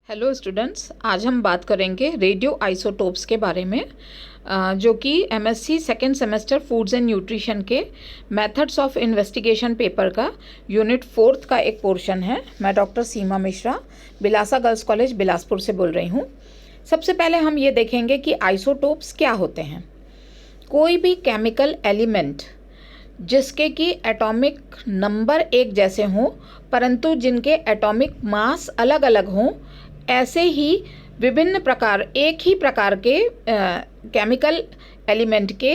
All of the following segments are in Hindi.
हेलो स्टूडेंट्स, आज हम बात करेंगे रेडियो आइसोटोप्स के बारे में जो कि MSc second semester foods and nutrition के मेथड्स ऑफ इन्वेस्टिगेशन पेपर का यूनिट 4 का एक पोर्शन है। मैं डॉक्टर सीमा मिश्रा बिलासा गर्ल्स कॉलेज बिलासपुर से बोल रही हूँ। सबसे पहले हम ये देखेंगे कि आइसोटोप्स क्या होते हैं। कोई भी केमिकल एलिमेंट जिसके कि एटॉमिक नंबर एक जैसे हों परंतु जिनके एटॉमिक मास अलग अलग हों, ऐसे ही विभिन्न प्रकार एक ही प्रकार के केमिकल एलिमेंट के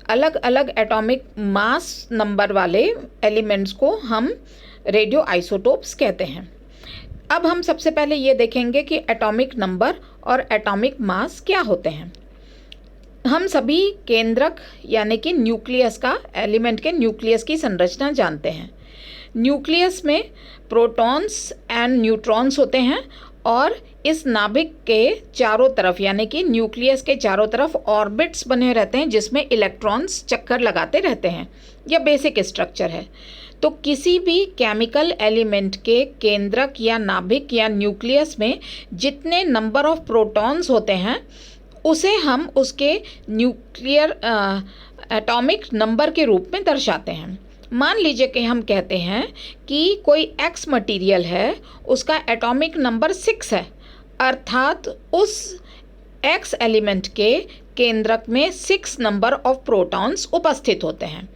अलग अलग एटॉमिक मास नंबर वाले एलिमेंट्स को हम रेडियो आइसोटोप्स कहते हैं। अब हम सबसे पहले ये देखेंगे कि एटॉमिक नंबर और एटॉमिक मास क्या होते हैं। हम सभी केंद्रक यानी कि न्यूक्लियस का एलिमेंट के न्यूक्लियस की संरचना जानते हैं। न्यूक्लियस में प्रोटॉन्स एंड न्यूट्रॉन्स होते हैं और इस नाभिक के चारों तरफ यानी कि न्यूक्लियस के चारों तरफ ऑर्बिट्स बने रहते हैं जिसमें इलेक्ट्रॉन्स चक्कर लगाते रहते हैं। यह बेसिक स्ट्रक्चर है। तो किसी भी केमिकल एलिमेंट के केंद्रक या नाभिक या न्यूक्लियस में जितने नंबर ऑफ प्रोटॉन्स होते हैं उसे हम उसके न्यूक्लियर एटॉमिक नंबर के रूप में दर्शाते हैं। मान लीजिए कि हम कहते हैं कि कोई एक्स मटेरियल है, उसका एटॉमिक नंबर 6 है, अर्थात उस एक्स एलिमेंट के केंद्रक में 6 नंबर ऑफ प्रोटॉन्स उपस्थित होते हैं।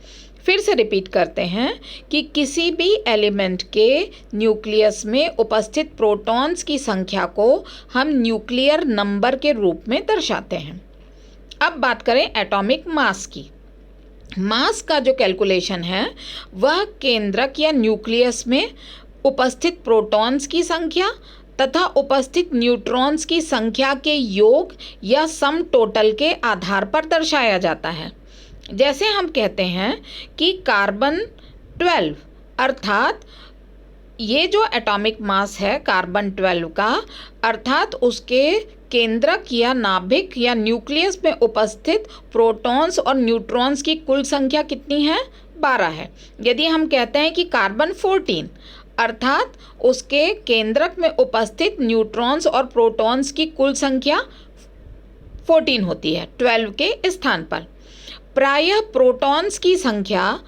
फिर से रिपीट करते हैं कि किसी भी एलिमेंट के न्यूक्लियस में उपस्थित प्रोटॉन्स की संख्या को हम न्यूक्लियर नंबर के रूप में दर्शाते हैं। अब बात करें एटॉमिक मास की। मास का जो कैलकुलेशन है वह केंद्रक या न्यूक्लियस में उपस्थित प्रोटॉन्स की संख्या तथा उपस्थित न्यूट्रॉन्स की संख्या के योग या सम टोटल के आधार पर दर्शाया जाता है। जैसे हम कहते हैं कि कार्बन 12 अर्थात ये जो एटॉमिक मास है कार्बन 12 का, अर्थात उसके केंद्रक या नाभिक या न्यूक्लियस में उपस्थित प्रोटॉन्स और न्यूट्रॉन्स की कुल संख्या कितनी है? 12 है। यदि हम कहते हैं कि कार्बन 14 अर्थात उसके केंद्रक में उपस्थित न्यूट्रॉन्स और प्रोटॉन्स की कुल संख्या 14 होती है 12 के स्थान पर। प्रायः प्रोटॉन्स की संख्या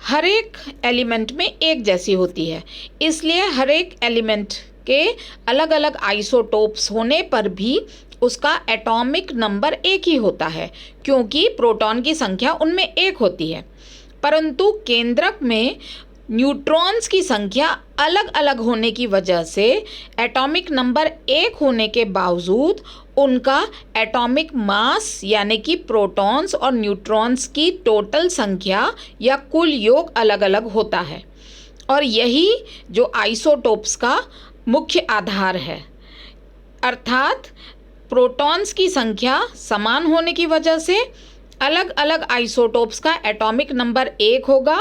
हर एक एलिमेंट में एक जैसी होती है, इसलिए हर एक एलिमेंट के अलग अलग आइसोटोप्स होने पर भी उसका एटॉमिक नंबर एक ही होता है क्योंकि प्रोटॉन की संख्या उनमें एक होती है। परंतु केंद्रक में न्यूट्रॉन्स की संख्या अलग अलग होने की वजह से एटॉमिक नंबर एक होने के बावजूद उनका एटॉमिक मास यानी कि प्रोटॉन्स और न्यूट्रॉन्स की टोटल संख्या या कुल योग अलग अलग होता है। और यही जो आइसोटोप्स का मुख्य आधार है, अर्थात प्रोटॉन्स की संख्या समान होने की वजह से अलग अलग आइसोटोप्स का एटॉमिक नंबर एक होगा,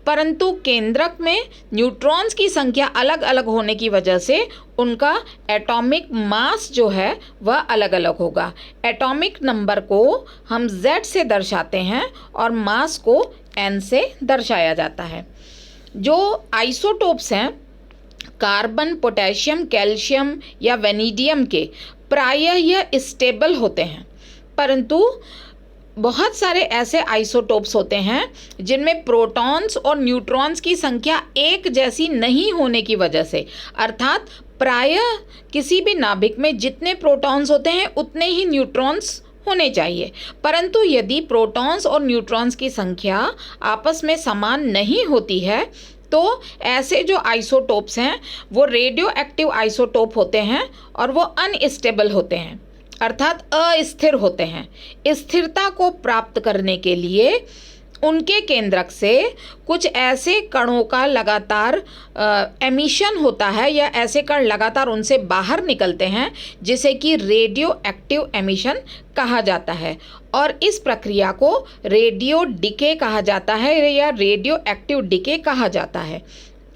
परंतु केंद्रक में न्यूट्रॉन्स की संख्या अलग अलग होने की वजह से उनका एटॉमिक मास जो है वह अलग अलग होगा। एटॉमिक नंबर को हम Z से दर्शाते हैं और मास को N से दर्शाया जाता है। जो आइसोटोप्स हैं कार्बन, पोटेशियम, कैल्शियम या वेनेडियम के, प्रायः यह स्टेबल होते हैं, परंतु बहुत सारे ऐसे आइसोटोप्स होते हैं जिनमें प्रोटॉन्स और न्यूट्रॉन्स की संख्या एक जैसी नहीं होने की वजह से, अर्थात प्रायः किसी भी नाभिक में जितने प्रोटॉन्स होते हैं उतने ही न्यूट्रॉन्स होने चाहिए, परंतु यदि प्रोटॉन्स और न्यूट्रॉन्स की संख्या आपस में समान नहीं होती है तो ऐसे जो आइसोटोप्स हैं वो रेडियो एक्टिव आइसोटोप होते हैं और वो अनस्टेबल होते हैं, अर्थात अस्थिर होते हैं। स्थिरता को प्राप्त करने के लिए उनके केंद्रक से कुछ ऐसे कणों का लगातार एमिशन होता है या ऐसे कण लगातार उनसे बाहर निकलते हैं जिसे कि रेडियो एक्टिव एमिशन कहा जाता है और इस प्रक्रिया को रेडियो डिके कहा जाता है या रेडियो एक्टिव डिके कहा जाता है।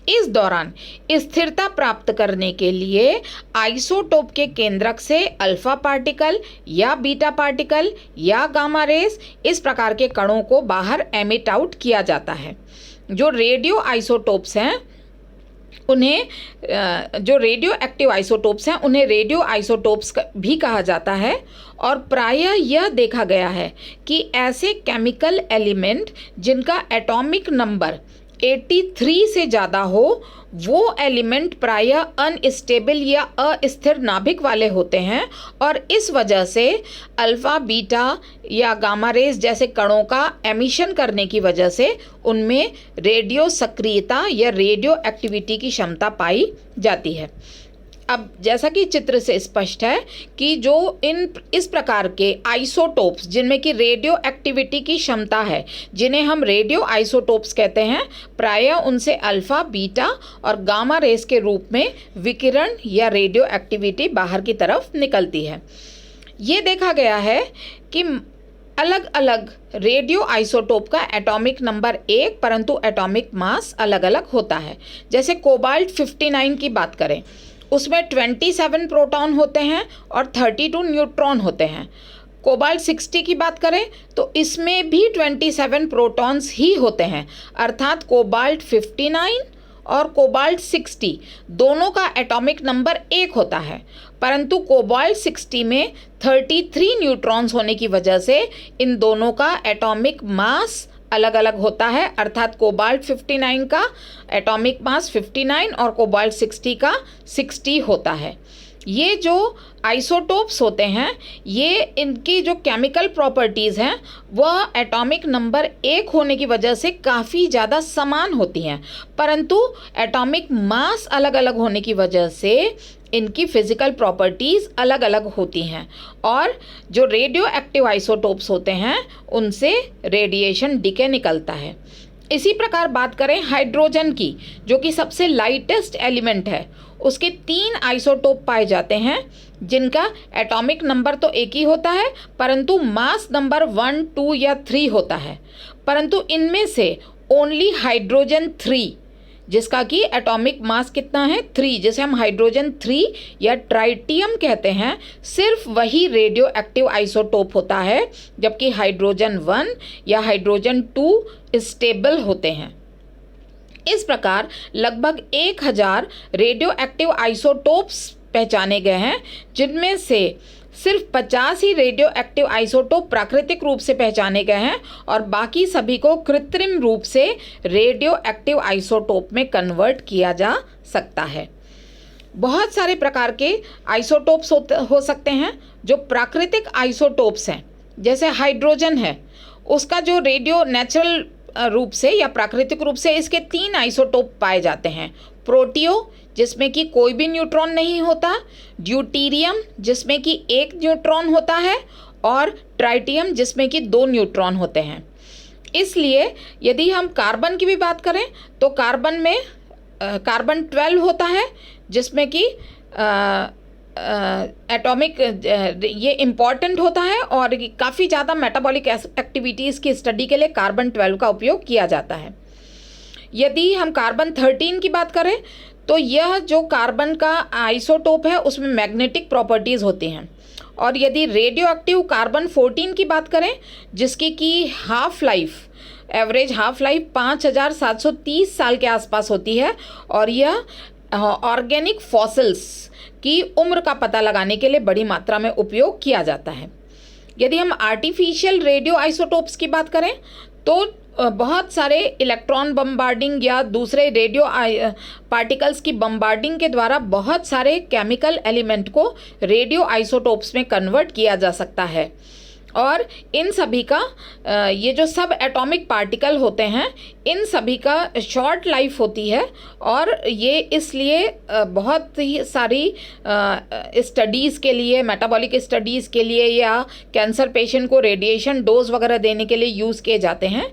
इस दौरान स्थिरता प्राप्त करने के लिए आइसोटोप के केंद्रक से अल्फा पार्टिकल या बीटा पार्टिकल या गामा रेस इस प्रकार के कणों को बाहर एमिट आउट किया जाता है। जो रेडियो आइसोटोप्स हैं उन्हें जो रेडियो एक्टिव आइसोटोप्स हैं उन्हें रेडियो आइसोटोप्स भी कहा जाता है। और प्रायः यह देखा गया है कि ऐसे केमिकल एलिमेंट जिनका एटॉमिक नंबर 83 से ज़्यादा हो वो एलिमेंट प्रायः अनस्टेबल या अस्थिर नाभिक वाले होते हैं और इस वजह से अल्फ़ा बीटा या गामा रेज जैसे कणों का एमिशन करने की वजह से उनमें रेडियो सक्रियता या रेडियो एक्टिविटी की क्षमता पाई जाती है। अब जैसा कि चित्र से स्पष्ट है कि जो इस प्रकार के आइसोटोप्स जिनमें कि रेडियो एक्टिविटी की क्षमता है, जिन्हें हम रेडियो आइसोटोप्स कहते हैं, प्रायः उनसे अल्फ़ा बीटा और गामा रेस के रूप में विकिरण या रेडियो एक्टिविटी बाहर की तरफ निकलती है। ये देखा गया है कि अलग अलग रेडियो आइसोटोप का एटॉमिक नंबर एक परंतु एटॉमिक मास अलग अलग होता है। जैसे कोबाल्ट 59 की बात करें, उसमें 27 प्रोटॉन होते हैं और 32 न्यूट्रॉन होते हैं। कोबाल्ट 60 की बात करें तो इसमें भी 27 प्रोटॉन्स ही होते हैं, अर्थात कोबाल्ट 59 और कोबाल्ट 60 दोनों का एटॉमिक नंबर एक होता है, परंतु कोबाल्ट 60 में 33 न्यूट्रॉन्स होने की वजह से इन दोनों का एटॉमिक मास अलग अलग होता है, अर्थात कोबाल्ट 59 का एटॉमिक मास 59 और कोबाल्ट 60 का 60 होता है। ये जो आइसोटोप्स होते हैं ये इनकी जो केमिकल प्रॉपर्टीज़ हैं वह एटॉमिक नंबर एक होने की वजह से काफ़ी ज़्यादा समान होती हैं, परंतु एटॉमिक मास अलग अलग होने की वजह से इनकी फिज़िकल प्रॉपर्टीज़ अलग अलग होती हैं और जो रेडियो एक्टिव आइसोटोप्स होते हैं उनसे रेडिएशन डीके निकलता है। इसी प्रकार बात करें हाइड्रोजन की, जो कि सबसे लाइटेस्ट एलिमेंट है, उसके 3 आइसोटोप पाए जाते हैं जिनका एटॉमिक नंबर तो एक ही होता है परंतु मास नंबर 1, 2 या 3 होता है, परंतु इनमें से ओनली हाइड्रोजन 3 जिसका कि एटॉमिक मास कितना है 3, जिसे हम हाइड्रोजन 3 या ट्राइटियम कहते हैं, सिर्फ वही रेडियो एक्टिव आइसोटोप होता है, जबकि हाइड्रोजन 1 या हाइड्रोजन 2 स्टेबल होते हैं। इस प्रकार लगभग 1000 रेडियो एक्टिव आइसोटोप्स पहचाने गए हैं, जिनमें से सिर्फ 50 ही रेडियो एक्टिव आइसोटोप प्राकृतिक रूप से पहचाने गए हैं और बाकी सभी को कृत्रिम रूप से रेडियो एक्टिव आइसोटोप में कन्वर्ट किया जा सकता है। बहुत सारे प्रकार के आइसोटोप्स हो सकते हैं। जो प्राकृतिक आइसोटोप्स हैं, जैसे हाइड्रोजन है, उसका जो रेडियो नेचुरल रूप से या प्राकृतिक रूप से इसके 3 आइसोटोप पाए जाते हैं। प्रोटियो जिसमें कि कोई भी न्यूट्रॉन नहीं होता, ड्यूटीरियम जिसमें कि 1 न्यूट्रॉन होता है और ट्राइटियम जिसमें कि 2 न्यूट्रॉन होते हैं। इसलिए यदि हम कार्बन की भी बात करें तो कार्बन में कार्बन 12 होता है जिसमें कि एटॉमिक ये इम्पॉर्टेंट होता है और काफ़ी ज़्यादा मेटाबॉलिक एक्टिविटीज़ की स्टडी के लिए कार्बन 12 का उपयोग किया जाता है। यदि हम कार्बन 13 की बात करें तो यह जो कार्बन का आइसोटोप है उसमें मैग्नेटिक प्रॉपर्टीज़ होती हैं। और यदि रेडियो एक्टिव कार्बन 14 की बात करें जिसकी कि एवरेज हाफ लाइफ 5730 साल के आसपास होती है और यह ऑर्गेनिक फॉसिल्स की उम्र का पता लगाने के लिए बड़ी मात्रा में उपयोग किया जाता है। यदि हम आर्टिफिशियल रेडियो आइसोटोप्स की बात करें तो बहुत सारे इलेक्ट्रॉन बम्बार्डिंग या दूसरे रेडियो पार्टिकल्स की बम्बार्डिंग के द्वारा बहुत सारे केमिकल एलिमेंट को रेडियो आइसोटोप्स में कन्वर्ट किया जा सकता है। और इन सभी का ये जो सब एटॉमिक पार्टिकल होते हैं इन सभी का शॉर्ट लाइफ होती है और ये इसलिए बहुत ही सारी स्टडीज़ के लिए, मेटाबॉलिक स्टडीज़ के लिए या कैंसर पेशेंट को रेडिएशन डोज वगैरह देने के लिए यूज़ किए जाते हैं।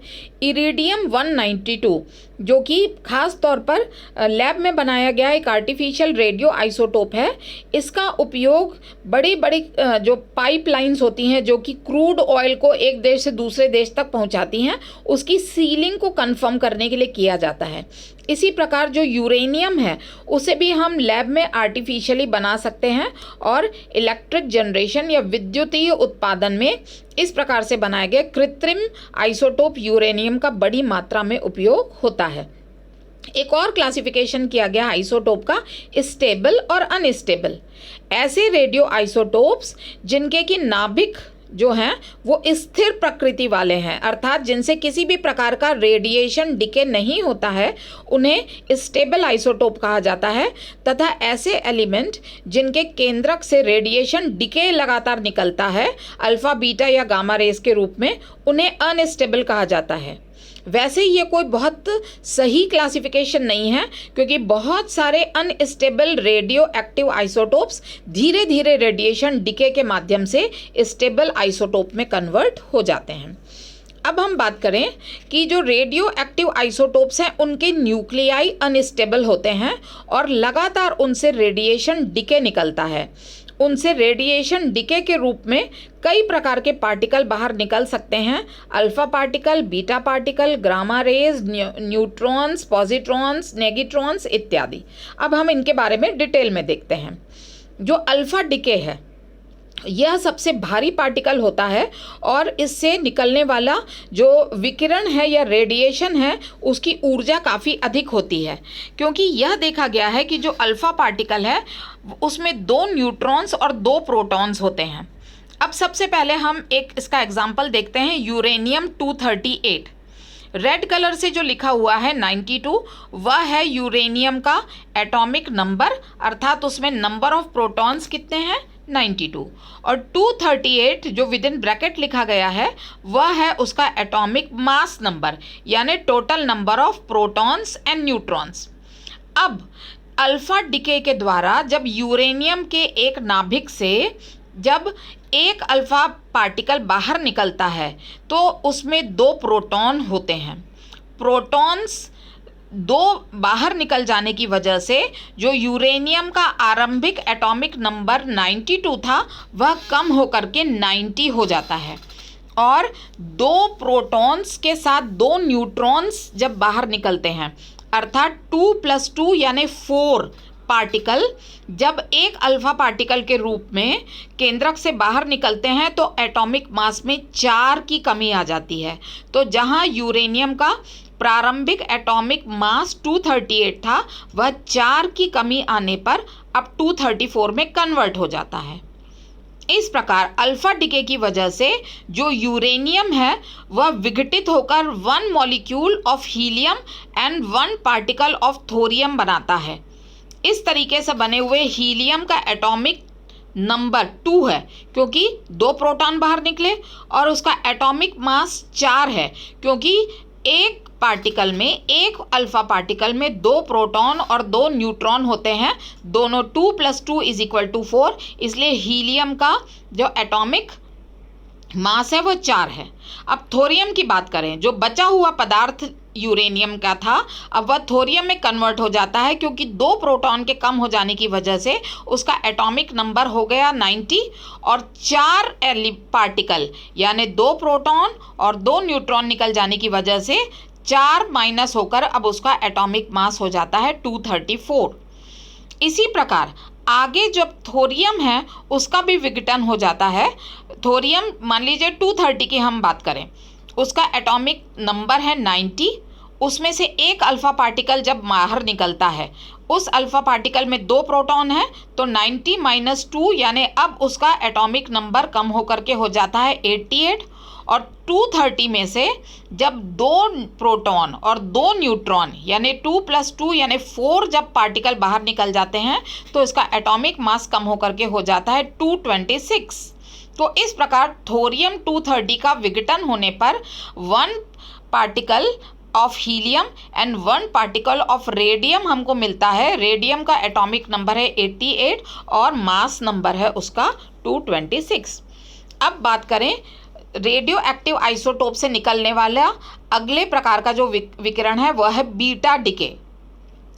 इरिडियम 192 जो कि खास तौर पर लैब में बनाया गया एक आर्टिफिशियल रेडियो आइसोटोप है। इसका उपयोग बड़ी बड़ी जो पाइपलाइंस होती हैं जो कि क्रूड ऑयल को एक देश से दूसरे देश तक पहुंचाती हैं उसकी सीलिंग को कंफर्म करने के लिए किया जाता है। इसी प्रकार जो यूरेनियम है उसे भी हम लैब में आर्टिफिशियली बना सकते हैं और इलेक्ट्रिक जनरेशन या विद्युतीय उत्पादन में इस प्रकार से बनाए गए कृत्रिम आइसोटोप यूरेनियम का बड़ी मात्रा में उपयोग होता है। एक और क्लासिफिकेशन किया गया आइसोटोप का, स्टेबल और अनस्टेबल। ऐसे रेडियो आइसोटोप्स जिनके की नाभिक जो हैं वो स्थिर प्रकृति वाले हैं, अर्थात जिनसे किसी भी प्रकार का रेडिएशन डिके नहीं होता है, उन्हें स्टेबल आइसोटोप कहा जाता है। तथा ऐसे एलिमेंट जिनके केंद्रक से रेडिएशन डिके लगातार निकलता है अल्फा, बीटा या गामा रेस के रूप में, उन्हें अनस्टेबल कहा जाता है। वैसे ये कोई बहुत सही क्लासिफिकेशन नहीं है, क्योंकि बहुत सारे अनस्टेबल रेडियो एक्टिव आइसोटोप्स धीरे धीरे रेडिएशन डिके के माध्यम से स्टेबल आइसोटोप में कन्वर्ट हो जाते हैं। अब हम बात करें कि जो रेडियो एक्टिव आइसोटोप्स हैं उनके न्यूक्लियाई अनस्टेबल होते हैं और लगातार उनसे रेडिएशन डिके निकलता है। उनसे रेडिएशन डिके के रूप में कई प्रकार के पार्टिकल बाहर निकल सकते हैं, alpha particle, beta particle, gamma rays, neutrons, positrons, negatrons इत्यादि। अब हम इनके बारे में डिटेल में देखते हैं। जो अल्फा डिके है यह सबसे भारी पार्टिकल होता है और इससे निकलने वाला जो विकिरण है या रेडिएशन है उसकी ऊर्जा काफ़ी अधिक होती है, क्योंकि यह देखा गया है कि जो अल्फ़ा पार्टिकल है उसमें 2 न्यूट्रॉन्स और 2 प्रोटॉन्स होते हैं। अब सबसे पहले हम एक इसका एग्जाम्पल देखते हैं, यूरेनियम 238। रेड कलर से जो लिखा हुआ है 92, वह है यूरेनियम का एटॉमिक नंबर, अर्थात उसमें नंबर ऑफ प्रोटॉन्स कितने हैं, 92। और 238 जो विद इन ब्रैकेट लिखा गया है वह है उसका एटॉमिक मास नंबर, यानी total number of protons and neutrons. अब अल्फा डिके के द्वारा जब यूरेनियम के एक नाभिक से जब एक अल्फा पार्टिकल बाहर निकलता है तो उसमें 2 प्रोटॉन होते हैं। प्रोटॉन्स 2 बाहर निकल जाने की वजह से जो यूरेनियम का आरंभिक एटॉमिक नंबर 92 था वह कम होकर के 90 हो जाता है, और 2 प्रोटॉन्स के साथ 2 न्यूट्रॉन्स जब बाहर निकलते हैं, अर्थात 2 + 2 यानी 4 पार्टिकल जब एक अल्फा पार्टिकल के रूप में केंद्रक से बाहर निकलते हैं तो एटॉमिक मास में 4 की कमी आ जाती है। तो जहां यूरेनियम का प्रारंभिक एटॉमिक मास 238 था वह 4 की कमी आने पर अब 234 में कन्वर्ट हो जाता है। इस प्रकार अल्फा डिके की वजह से जो यूरेनियम है वह विघटित होकर 1 molecule of helium and 1 particle of thorium बनाता है। इस तरीके से बने हुए हीलियम का एटॉमिक नंबर 2 है क्योंकि 2 प्रोटॉन बाहर निकले, और उसका एटॉमिक मास 4 है क्योंकि एक पार्टिकल में, एक अल्फा पार्टिकल में 2 प्रोटॉन और 2 न्यूट्रॉन होते हैं, दोनों 2 + 2 = 4, इसलिए हीलियम का जो एटॉमिक मास है वो 4 है। अब थोरियम की बात करें, जो बचा हुआ पदार्थ यूरेनियम का था अब वह थोरियम में कन्वर्ट हो जाता है क्योंकि 2 प्रोटॉन के कम हो जाने की वजह से उसका एटॉमिक नंबर हो गया 90, और 4 पार्टिकल यानी 2 प्रोटॉन और 2 न्यूट्रॉन निकल जाने की वजह से 4 माइनस होकर अब उसका एटॉमिक मास हो जाता है 234। इसी प्रकार आगे जब थोरियम है उसका भी विघटन हो जाता है। थोरियम मान लीजिए 230 की हम बात करें, उसका एटॉमिक नंबर है 90, उसमें से एक अल्फा पार्टिकल जब बाहर निकलता है उस अल्फा पार्टिकल में 2 प्रोटॉन है तो 90 - 2 यानी अब उसका एटॉमिक नंबर कम होकर के हो जाता है 88, और 230 में से जब 2 प्रोटॉन और 2 न्यूट्रॉन यानी 2 + 2 यानी 4 जब पार्टिकल बाहर निकल जाते हैं तो इसका एटॉमिक मास कम होकर के हो जाता है 226। तो इस प्रकार थोरियम 230 का विघटन होने पर 1 particle of helium and 1 particle of radium हमको मिलता है। रेडियम का एटॉमिक नंबर है 88 और मास नंबर है उसका 226। अब बात करें रेडियो एक्टिव आइसोटोप से निकलने वाला अगले प्रकार का जो विकिरण है वह है बीटा डिके।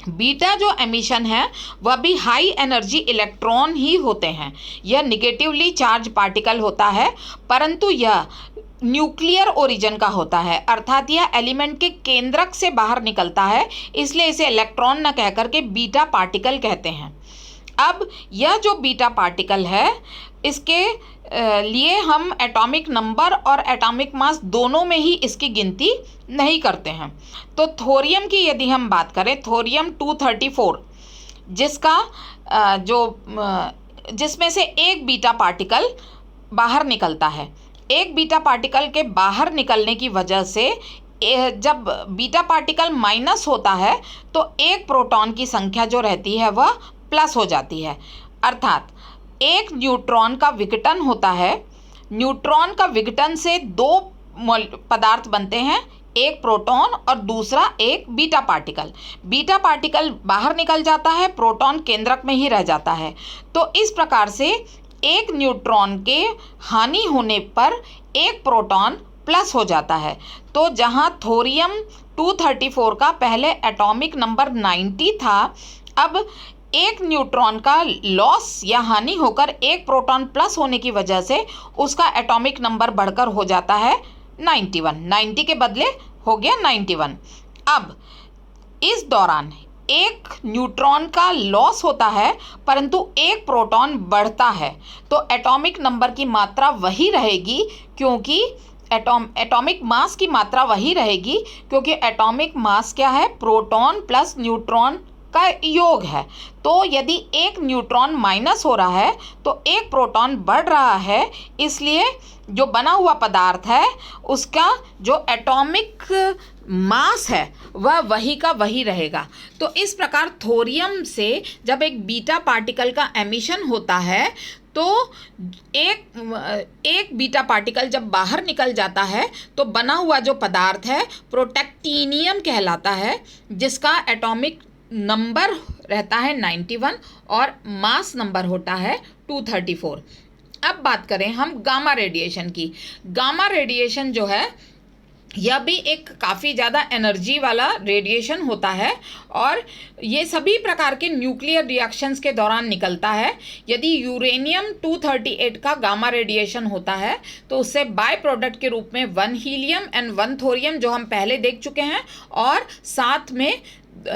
बीटा जो एमिशन है वह भी हाई एनर्जी इलेक्ट्रॉन ही होते हैं। यह निगेटिवली चार्ज पार्टिकल होता है, परंतु यह न्यूक्लियर ओरिजिन का होता है, अर्थात यह एलिमेंट के केंद्रक से बाहर निकलता है, इसलिए इसे इलेक्ट्रॉन न कहकर के बीटा पार्टिकल कहते हैं। अब यह जो बीटा पार्टिकल है इसके लिए हम एटॉमिक नंबर और एटॉमिक मास दोनों में ही इसकी गिनती नहीं करते हैं। तो थोरियम की यदि हम बात करें, थोरियम 234 जिसका जिसमें से एक बीटा पार्टिकल बाहर निकलता है। एक बीटा पार्टिकल के बाहर निकलने की वजह से जब बीटा पार्टिकल माइनस होता है तो एक प्रोटॉन की संख्या जो रहती है वह प्लस हो जाती है। अर्थात एक न्यूट्रॉन का विघटन होता है। न्यूट्रॉन का विघटन से दो पदार्थ बनते हैं, एक प्रोटॉन और दूसरा एक बीटा पार्टिकल। बीटा पार्टिकल बाहर निकल जाता है, प्रोटॉन केंद्रक में ही रह जाता है। तो इस प्रकार से एक न्यूट्रॉन के हानि होने पर एक प्रोटॉन प्लस हो जाता है। तो जहां थोरियम 234 का पहले एटॉमिक नंबर 90 था, अब एक न्यूट्रॉन का लॉस या हानि होकर एक प्रोटॉन प्लस होने की वजह से उसका एटॉमिक नंबर बढ़कर हो जाता है 91। 90 के बदले हो गया 91। अब इस दौरान एक न्यूट्रॉन का लॉस होता है परंतु एक प्रोटॉन बढ़ता है, तो एटॉमिक नंबर की मात्रा वही रहेगी, क्योंकि एटॉमिक मास की मात्रा वही रहेगी, क्योंकि एटॉमिक मास क्या है, प्रोटॉन प्लस न्यूट्रॉन का योग है। तो यदि एक न्यूट्रॉन माइनस हो रहा है तो एक प्रोटॉन बढ़ रहा है, इसलिए जो बना हुआ पदार्थ है उसका जो एटॉमिक मास है वह वही का वही रहेगा। तो इस प्रकार थोरियम से जब एक बीटा पार्टिकल का एमिशन होता है तो एक बीटा पार्टिकल जब बाहर निकल जाता है तो बना हुआ जो पदार्थ है प्रोटैक्टीनियम कहलाता है, जिसका एटॉमिक नंबर रहता है 91 और मास नंबर होता है 234। अब बात करें हम गामा रेडिएशन की। गामा रेडिएशन जो है यह भी एक काफ़ी ज़्यादा एनर्जी वाला रेडिएशन होता है और ये सभी प्रकार के न्यूक्लियर रिएक्शंस के दौरान निकलता है। यदि यूरेनियम 238 का गामा रेडिएशन होता है तो उससे बाय प्रोडक्ट के रूप में 1 हीलियम एंड 1 थोरियम जो हम पहले देख चुके हैं, और साथ में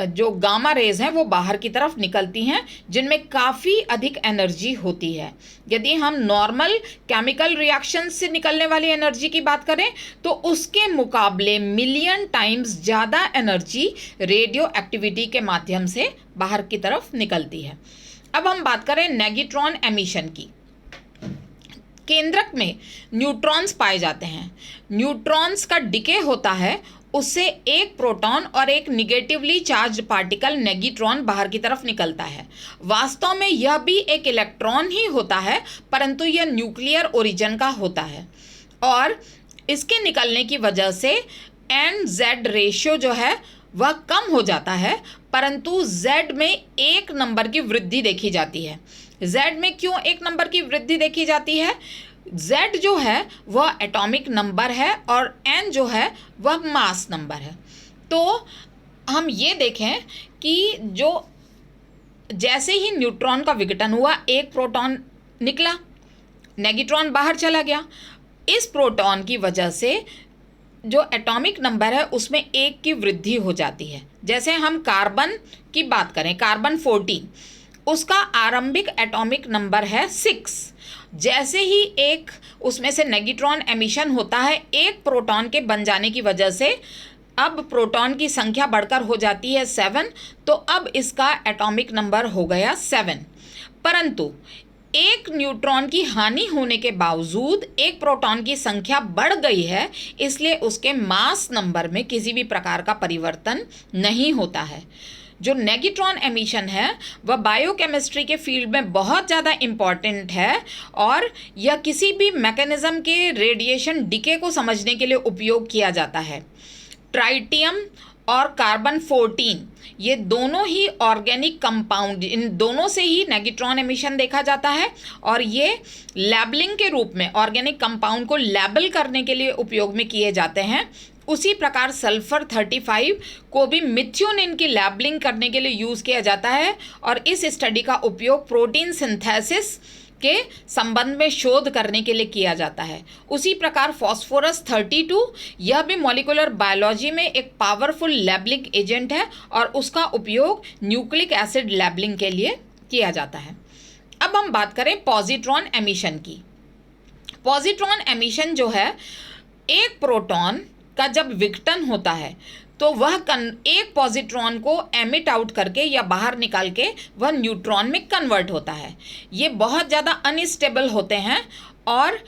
जो गामा रेज हैं वो बाहर की तरफ निकलती हैं, जिनमें काफ़ी अधिक एनर्जी होती है। यदि हम नॉर्मल केमिकल रिएक्शन से निकलने वाली एनर्जी की बात करें तो उसके मुकाबले मिलियन टाइम्स ज़्यादा एनर्जी रेडियो एक्टिविटी के माध्यम से बाहर की तरफ निकलती है। अब हम बात करें नेगेट्रॉन एमिशन की। केंद्रक में न्यूट्रॉन्स पाए जाते हैं। न्यूट्रॉन्स का डिके होता है, उससे एक प्रोटॉन और एक निगेटिवली चार्ज पार्टिकल नेगेट्रॉन बाहर की तरफ निकलता है। वास्तव में यह भी एक इलेक्ट्रॉन ही होता है, परंतु यह न्यूक्लियर ओरिजिन का होता है और इसके निकलने की वजह से एन जेड रेशियो जो है वह कम हो जाता है, परंतु जेड में एक नंबर की वृद्धि देखी जाती है। जेड में क्यों एक नंबर की वृद्धि देखी जाती है? Z जो है वह एटॉमिक नंबर है और N जो है वह मास नंबर है। तो हम ये देखें कि जो जैसे ही न्यूट्रॉन का विघटन हुआ, एक प्रोटॉन निकला, नेगेट्रॉन बाहर चला गया। इस प्रोटॉन की वजह से जो एटॉमिक नंबर है उसमें एक की वृद्धि हो जाती है। जैसे हम कार्बन की बात करें, कार्बन 14, उसका आरंभिक एटॉमिक नंबर है 6। जैसे ही एक उसमें से नेगेट्रॉन एमिशन होता है, एक प्रोटॉन के बन जाने की वजह से अब प्रोटॉन की संख्या बढ़कर हो जाती है 7, तो अब इसका एटॉमिक नंबर हो गया 7। परंतु एक न्यूट्रॉन की हानि होने के बावजूद एक प्रोटॉन की संख्या बढ़ गई है, इसलिए उसके मास नंबर में किसी भी प्रकार का परिवर्तन नहीं होता है। जो नेगेट्रॉन एमिशन है वह बायोकेमिस्ट्री के फील्ड में बहुत ज़्यादा इम्पॉर्टेंट है और यह किसी भी मैकेनिज्म के रेडिएशन डिके को समझने के लिए उपयोग किया जाता है। ट्राइटियम और कार्बन 14 ये दोनों ही ऑर्गेनिक कंपाउंड, इन दोनों से ही नेगेट्रॉन एमिशन देखा जाता है और ये लेबलिंग के रूप में ऑर्गेनिक कंपाउंड को लेबल करने के लिए उपयोग में किए जाते हैं। उसी प्रकार सल्फर 35 को भी मिथ्योनिन की लेबलिंग करने के लिए यूज़ किया जाता है और इस स्टडी का उपयोग प्रोटीन सिंथेसिस के संबंध में शोध करने के लिए किया जाता है। उसी प्रकार फॉस्फोरस 32 यह भी मॉलिक्यूलर बायोलॉजी में एक पावरफुल लेबलिंग एजेंट है और उसका उपयोग न्यूक्लिक एसिड लेबलिंग के लिए किया जाता है। अब हम बात करें पॉजिट्रॉन एमिशन की। पॉजिट्रॉन एमिशन जो है, एक प्रोटॉन का जब विघटन होता है तो वह एक पॉजिट्रॉन को एमिट आउट करके या बाहर निकाल के वह न्यूट्रॉन में कन्वर्ट होता है। ये बहुत ज़्यादा अनस्टेबल होते हैं और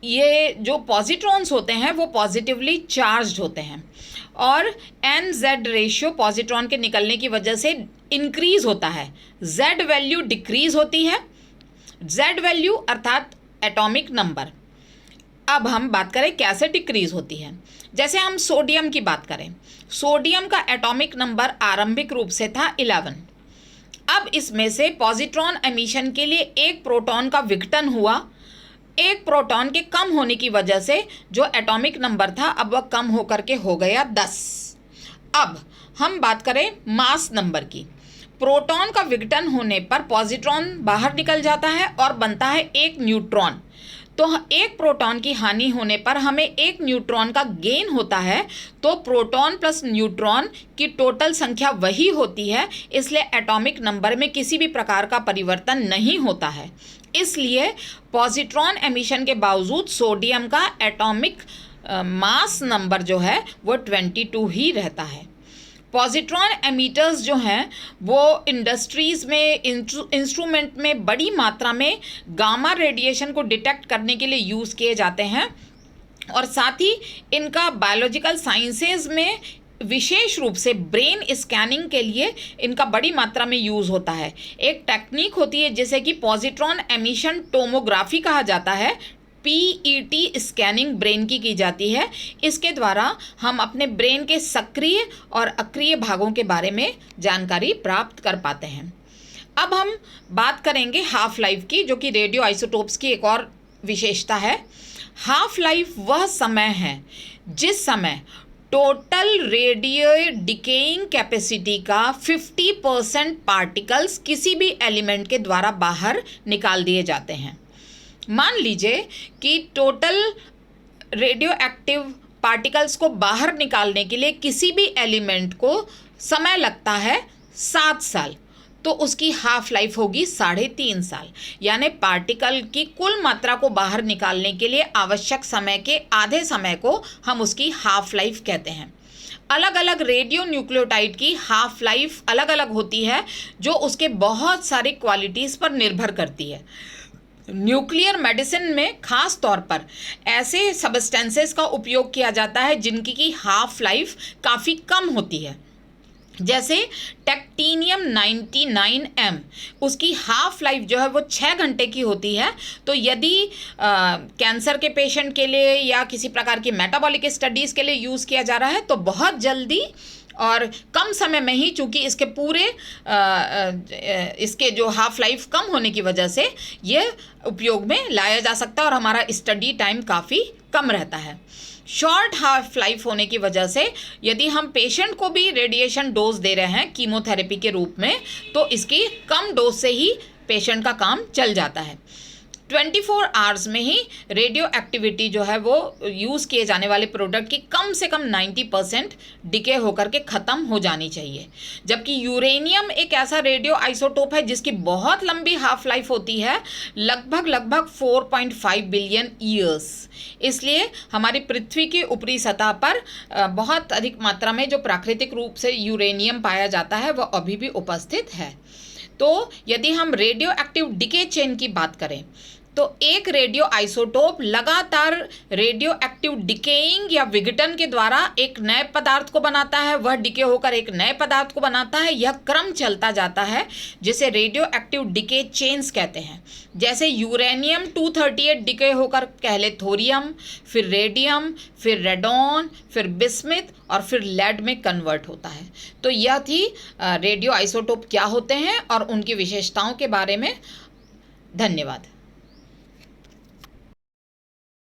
ये जो पॉजिट्रॉन्स होते हैं वो पॉजिटिवली चार्ज्ड होते हैं और NZ रेशियो पॉजिट्रॉन के निकलने की वजह से इंक्रीज होता है, Z वैल्यू डिक्रीज होती है। Z वैल्यू अर्थात एटॉमिक नंबर। अब हम बात करें कैसे डिक्रीज होती है। जैसे हम सोडियम की बात करें, सोडियम का एटॉमिक नंबर आरंभिक रूप से था 11। अब इसमें से पॉजिट्रॉन एमिशन के लिए एक प्रोटॉन का विघटन हुआ। एक प्रोटॉन के कम होने की वजह से जो एटॉमिक नंबर था अब वह कम होकर के हो गया 10। अब हम बात करें मास नंबर की। प्रोटॉन का विघटन होने पर पॉजिट्रॉन बाहर निकल जाता है और बनता है एक न्यूट्रॉन। तो एक प्रोटॉन की हानि होने पर हमें एक न्यूट्रॉन का गेन होता है, तो प्रोटॉन प्लस न्यूट्रॉन की टोटल संख्या वही होती है, इसलिए एटॉमिक नंबर में किसी भी प्रकार का परिवर्तन नहीं होता है। इसलिए पॉजिट्रॉन एमिशन के बावजूद सोडियम का एटॉमिक मास नंबर जो है वो 22 ही रहता है। पॉजिट्रॉन एमिटर्स जो हैं वो इंडस्ट्रीज़ में, इंस्ट्रूमेंट में बड़ी मात्रा में गामा रेडिएशन को डिटेक्ट करने के लिए यूज़ किए जाते हैं और साथ ही इनका बायोलॉजिकल साइंसेज में विशेष रूप से ब्रेन स्कैनिंग के लिए इनका बड़ी मात्रा में यूज़ होता है। एक टेक्निक होती है जिसे कि पॉजिट्रॉन एमिशन टोमोग्राफी कहा जाता है। PET स्कैनिंग ब्रेन की जाती है। इसके द्वारा हम अपने ब्रेन के सक्रिय और अक्रिय भागों के बारे में जानकारी प्राप्त कर पाते हैं। अब हम बात करेंगे हाफ लाइफ की, जो कि रेडियो आइसोटोप्स की एक और विशेषता है। हाफ लाइफ वह समय है जिस समय टोटल रेडियो डिकेइंग कैपेसिटी का 50% पार्टिकल्स किसी भी एलिमेंट के द्वारा बाहर निकाल दिए जाते हैं। मान लीजिए कि टोटल रेडियो एक्टिव पार्टिकल्स को बाहर निकालने के लिए किसी भी एलिमेंट को समय लगता है 7 साल, तो उसकी हाफ लाइफ होगी 3.5 साल। यानी पार्टिकल की कुल मात्रा को बाहर निकालने के लिए आवश्यक समय के आधे समय को हम उसकी हाफ लाइफ कहते हैं। अलग अलग रेडियो न्यूक्लियोटाइड की हाफ लाइफ अलग अलग होती है, जो उसके बहुत सारी क्वालिटीज़ पर निर्भर करती है। न्यूक्लियर मेडिसिन में खास तौर पर ऐसे सब्सटेंसेस का उपयोग किया जाता है जिनकी की हाफ लाइफ काफ़ी कम होती है। जैसे टेक्टीनियम 99M, उसकी हाफ लाइफ जो है वो 6 घंटे की होती है। तो यदि कैंसर के पेशेंट के लिए या किसी प्रकार की मेटाबॉलिक स्टडीज़ के लिए यूज़ किया जा रहा है तो बहुत जल्दी और कम समय में ही, चूँकि इसके पूरे इसके जो हाफ लाइफ कम होने की वजह से ये उपयोग में लाया जा सकता है और हमारा स्टडी टाइम काफ़ी कम रहता है। शॉर्ट हाफ लाइफ होने की वजह से यदि हम पेशेंट को भी रेडिएशन डोज दे रहे हैं कीमोथेरेपी के रूप में, तो इसकी कम डोज से ही पेशेंट का काम चल जाता है। 24 आवर्स में ही रेडियो एक्टिविटी जो है वो यूज़ किए जाने वाले प्रोडक्ट की कम से कम 90% डिके होकर के ख़त्म हो जानी चाहिए। जबकि यूरेनियम एक ऐसा रेडियो आइसोटोप है जिसकी बहुत लंबी हाफ लाइफ होती है, लगभग 4.5 बिलियन ईयर्स। इसलिए हमारी पृथ्वी की ऊपरी सतह पर बहुत अधिक मात्रा में जो प्राकृतिक रूप से यूरेनियम पाया जाता है वह अभी भी उपस्थित है। तो यदि हम रेडियो एक्टिव डिके चेन की बात करें तो एक रेडियो आइसोटोप लगातार रेडियो एक्टिव डिकेइंग या विघटन के द्वारा एक नए पदार्थ को बनाता है, वह डिके होकर एक नए पदार्थ को बनाता है। यह क्रम चलता जाता है जिसे रेडियो एक्टिव डिके चेन्स कहते हैं। जैसे यूरेनियम 238 डिके होकर पहले थोरियम, फिर रेडियम, फिर रेडॉन, फिर बिस्मिथ और फिर लेड में कन्वर्ट होता है। तो यह थी रेडियो आइसोटोप क्या होते हैं और उनकी विशेषताओं के बारे में। धन्यवाद।